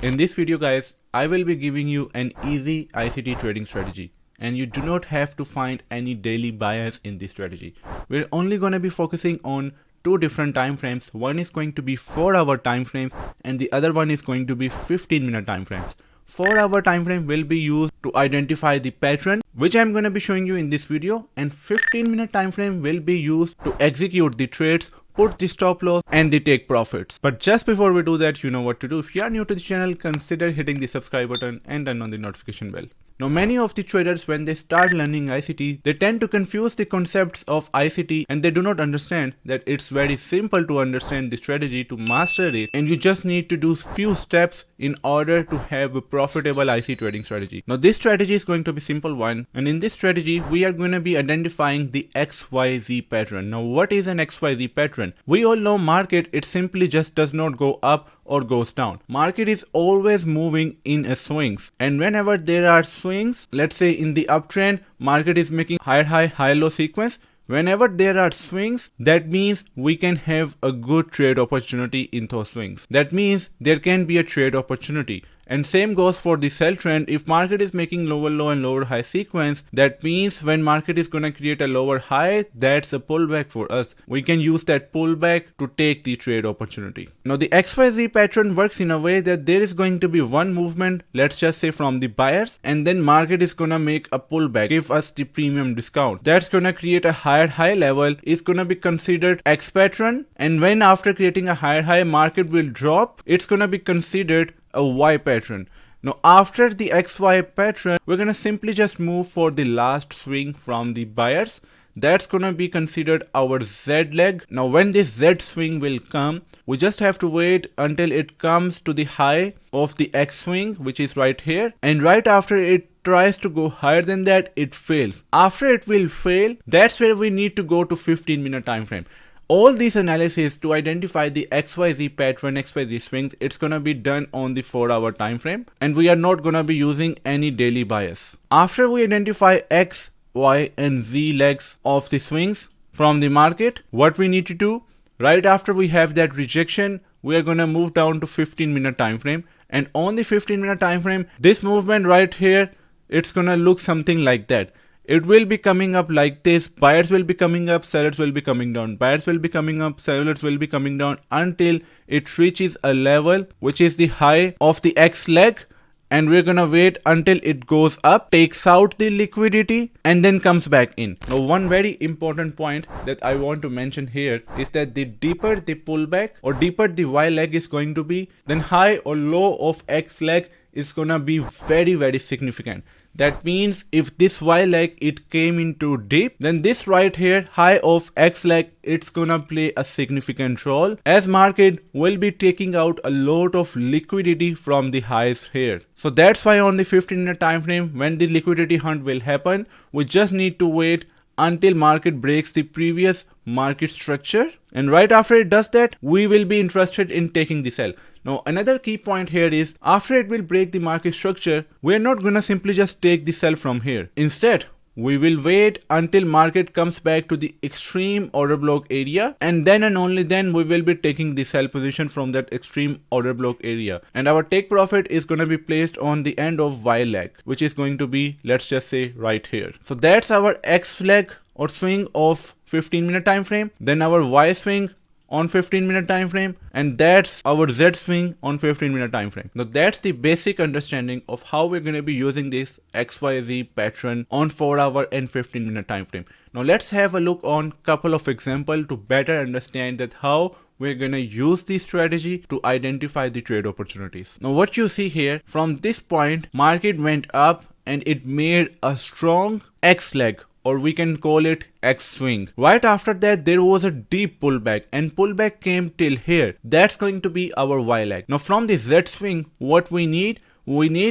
In this video guys, I will be giving you an easy ICT trading strategy and you do not have to find any daily bias in this strategy. We're only going to be focusing on two different time frames. One is going to be 4-hour time frames and the other one is going to be 15-minute time frames. 4-hour time frame will be used to identify the pattern which I'm going to be showing you in this video, and 15-minute time frame will be used to execute the trades, put the stop loss and the take profits. But just before we do that, you know what to do. If you are new to the channel, consider hitting the subscribe button and turn on the notification bell. Now many of the traders, when they start learning ICT, they tend to confuse the concepts of ICT and they do not understand that it's very simple to understand the strategy, to master it, and you just need to do few steps in order to have a profitable IC trading strategy. Now this strategy is going to be simple one, and in this strategy we are going to be identifying the XYZ pattern. Now what is an XYZ pattern? We all know market, it simply just does not go up or goes down. Market is always moving in a swings, and whenever there are swings, let's say in the uptrend, market is making higher high, high low sequence. Whenever there are swings, that means we can have a good trade opportunity in those swings. That means there can be a trade opportunity. And same goes for the sell trend. If market is making lower low and lower high sequence, that means when market is going to create a lower high, that's a pullback for us. We can use that pullback to take the trade opportunity. Now the XYZ pattern works in a way that there is going to be one movement, let's just say from the buyers, and then market is going to make a pullback, give us the premium discount. That's going to create a higher high level, is going to be considered X pattern, and when after creating a higher high, market will drop, it's going to be considered a Y pattern. Now after the XY pattern, we're gonna simply just move for the last swing from the buyers. That's gonna be considered our Z leg. Now when this Z swing will come, we just have to wait until it comes to the high of the X swing, which is right here, and right after it tries to go higher than that, it fails. After it will fail, that's where we need to go to 15-minute time frame. All these analysis to identify the XYZ pattern, XYZ swings, it's gonna be done on the 4-hour time frame, and we are not gonna be using any daily bias. After we identify X, Y and Z legs of the swings from the market, what we need to do, right after we have that rejection, we are gonna move down to 15-minute time frame, and on the 15-minute time frame, this movement right here, it's gonna look something like that. It will be coming up like this. Buyers will be coming up, sellers will be coming down. Buyers will be coming up, sellers will be coming down until it reaches a level which is the high of the X leg, and we're gonna wait until it goes up, takes out the liquidity and then comes back in. Now one very important point that I want to mention here is that the deeper the pullback or deeper the Y leg is going to be, then high or low of X leg is gonna be very significant. That means if this Y leg it came into deep, then this right here high of X leg, it's gonna play a significant role, as market will be taking out a lot of liquidity from the highs here. So that's why on the 15-minute time frame, when the liquidity hunt will happen, we just need to wait until market breaks the previous market structure, and right after it does that, we will be interested in taking the sell. Now another key point here is, after it will break the market structure, we're not gonna simply just take the sell from here. Instead, we will wait until market comes back to the extreme order block area, and then and only then we will be taking the sell position from that extreme order block area. And our take profit is going to be placed on the end of Y leg, which is going to be, let's just say, right here. So that's our X leg or swing of 15-minute time frame, then our Y swing on 15-minute time frame, and that's our Z swing on 15-minute time frame. Now that's the basic understanding of how we're going to be using this XYZ pattern on 4-hour and 15-minute time frame. Now let's have a look on couple of examples to better understand that how we're gonna use this strategy to identify the trade opportunities. Now what you see here, from this point, market went up and it made a strong X leg, or we can call it X swing. Right after that, there was a deep pullback, and pullback came till here. That's going to be our Y leg. Now from the Z swing, what we need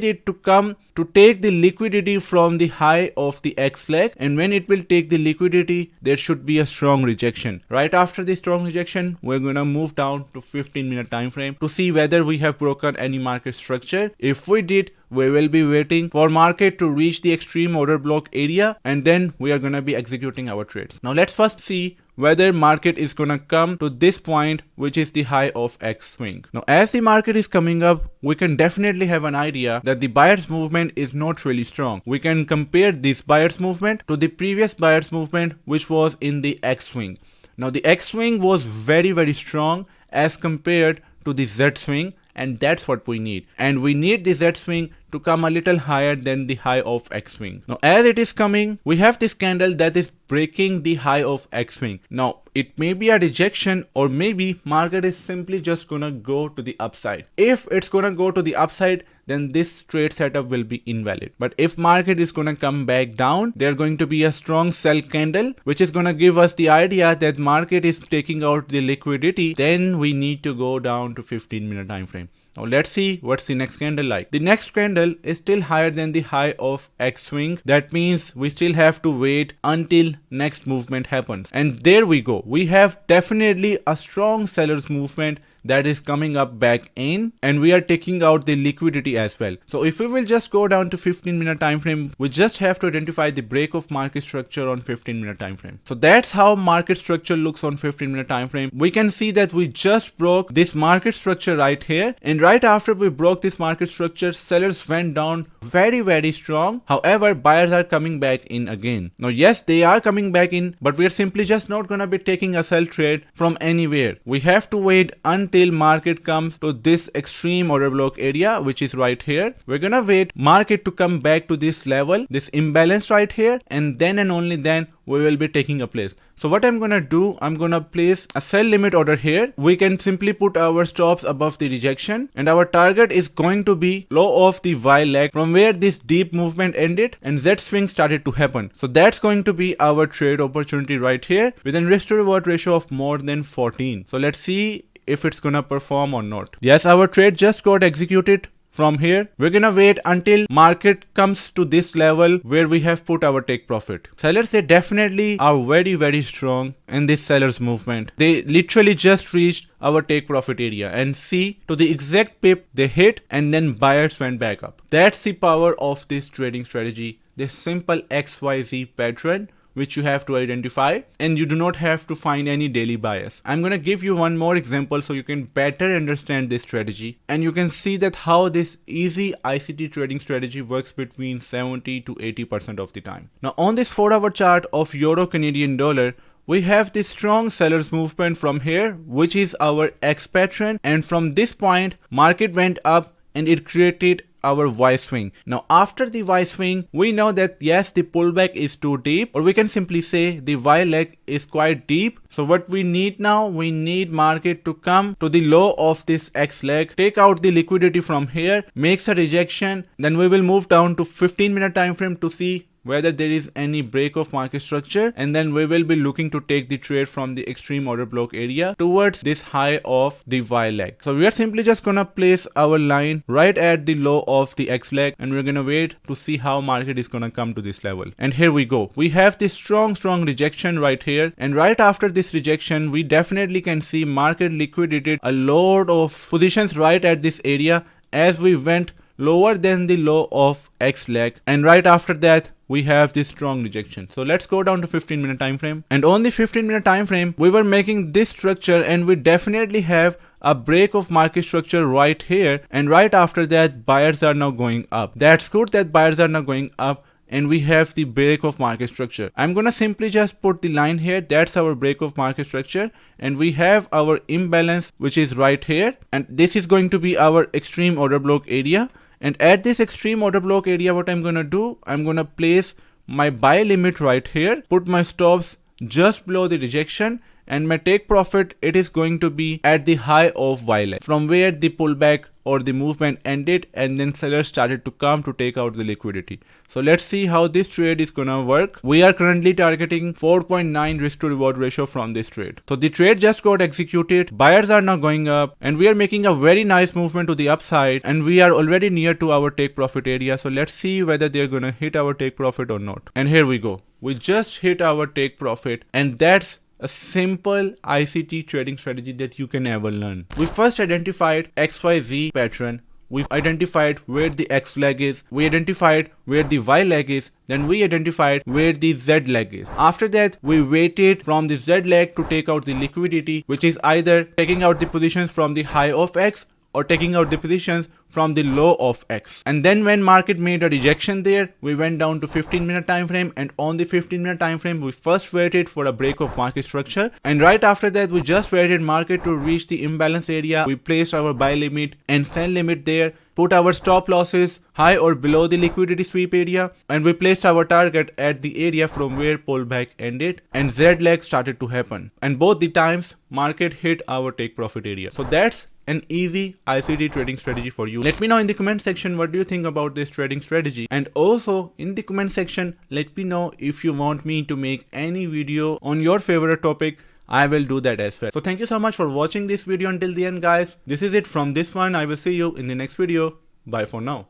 it to come to take the liquidity from the high of the X leg, and when it will take the liquidity, there should be a strong rejection. Right after the strong rejection, we're gonna move down to 15-minute time frame to see whether we have broken any market structure. If we did, we will be waiting for market to reach the extreme order block area, and then we are gonna be executing our trades. Now let's first see whether market is gonna come to this point, which is the high of X swing. Now as the market is coming up, we can definitely have an idea that the buyer's movement is not really strong. We can compare this buyer's movement to the previous buyer's movement, which was in the X swing. Now the X swing was very strong as compared to the Z swing, and that's what we need. And we need the Z swing to come a little higher than the high of X swing. Now as it is coming, we have this candle that is breaking the high of X swing. Now it may be a rejection, or maybe market is simply just gonna go to the upside. If it's gonna go to the upside, then this trade setup will be invalid. But if market is gonna come back down, there's going to be a strong sell candle, which is gonna give us the idea that market is taking out the liquidity. Then we need to go down to 15-minute time frame. Now let's see what's the next candle like. The next candle is still higher than the high of X swing. That means we still have to wait until next movement happens. And there we go. We have definitely a strong seller's movement that is coming up back in, and we are taking out the liquidity as well. So if we will just go down to 15-minute time frame, we just have to identify the break of market structure on 15-minute time frame. So that's how market structure looks on 15-minute time frame. We can see that we just broke this market structure right here, and right after we broke this market structure, sellers went down very strong. However, buyers are coming back in again. Now yes, they are coming back in, but we are simply just not gonna be taking a sell trade from anywhere. We have to wait until market comes to this extreme order block area, which is right here. We're gonna wait market to come back to this level, this imbalance right here, and then and only then we will be taking a place. So what I'm gonna do, I'm gonna place a sell limit order here. We can simply put our stops above the rejection, and our target is going to be low of the Y leg from where this deep movement ended and Z swing started to happen. So that's going to be our trade opportunity right here with a risk to reward ratio of more than 14. So let's see if it's gonna perform or not. Yes, our trade just got executed. From here, we're gonna wait until market comes to this level where we have put our take profit. Sellers, they definitely are very strong in this seller's movement. They literally just reached our take profit area, and see to the exact pip they hit, and then buyers went back up. That's the power of this trading strategy, this simple XYZ pattern which you have to identify, and you do not have to find any daily bias. I'm gonna give you one more example so you can better understand this strategy, and you can see that how this easy ICT trading strategy works between 70 to 80% of the time. Now on this 4-hour chart of Euro Canadian dollar, we have this strong seller's movement from here, which is our X pattern, and from this point market went up and it created our Y swing. Now after the Y swing, we know that yes, the pullback is too deep, or we can simply say the Y leg is quite deep. So what we need now, we need market to come to the low of this X leg, take out the liquidity from here, makes a rejection, then we will move down to 15-minute time frame to see whether there is any break of market structure, and then we will be looking to take the trade from the extreme order block area towards this high of the Y leg. So we are simply just gonna place our line right at the low of the X leg, and we're gonna wait to see how market is gonna come to this level. And here we go. We have this strong rejection right here, and right after this rejection, we definitely can see market liquidated a lot of positions right at this area as we went lower than the low of X leg, and right after that we have this strong rejection. So let's go down to 15-minute time frame, and on the 15-minute time frame we were making this structure, and we definitely have a break of market structure right here, and right after that buyers are now going up. That's good that buyers are now going up, and we have the break of market structure. I'm gonna simply just put the line here. That's our break of market structure, and we have our imbalance, which is right here, and this is going to be our extreme order block area. And at this extreme order block area, what I'm gonna do, I'm gonna place my buy limit right here, put my stops just below the rejection, and my take profit, it is going to be at the high of Y leg, from where the pullback or the movement ended, and then sellers started to come to take out the liquidity. So let's see how this trade is gonna work. We are currently targeting 4.9 risk to reward ratio from this trade. So the trade just got executed, buyers are now going up, and we are making a very nice movement to the upside, and we are already near to our take profit area. So let's see whether they're gonna hit our take profit or not. And here we go. We just hit our take profit, and that's a simple ICT trading strategy that you can ever learn. We first identified XYZ pattern, we've identified where the X leg is, we identified where the Y leg is, then we identified where the Z leg is. After that, we waited from the Z leg to take out the liquidity, which is either taking out the positions from the high of X or taking out the positions from the low of X. And then when market made a rejection there, we went down to 15-minute time frame, and on the 15-minute time frame we first waited for a break of market structure, and right after that we just waited market to reach the imbalance area. We placed our buy limit and sell limit there, put our stop losses high or below the liquidity sweep area, and we placed our target at the area from where pullback ended and Z leg started to happen, and both the times market hit our take profit area. So that's an easy ICT trading strategy for you. Let me know in the comment section what do you think about this trading strategy, and also in the comment section let me know if you want me to make any video on your favorite topic. I will do that as well. So thank you so much for watching this video until the end, guys. This is it from this one. I will see you in the next video. Bye for now.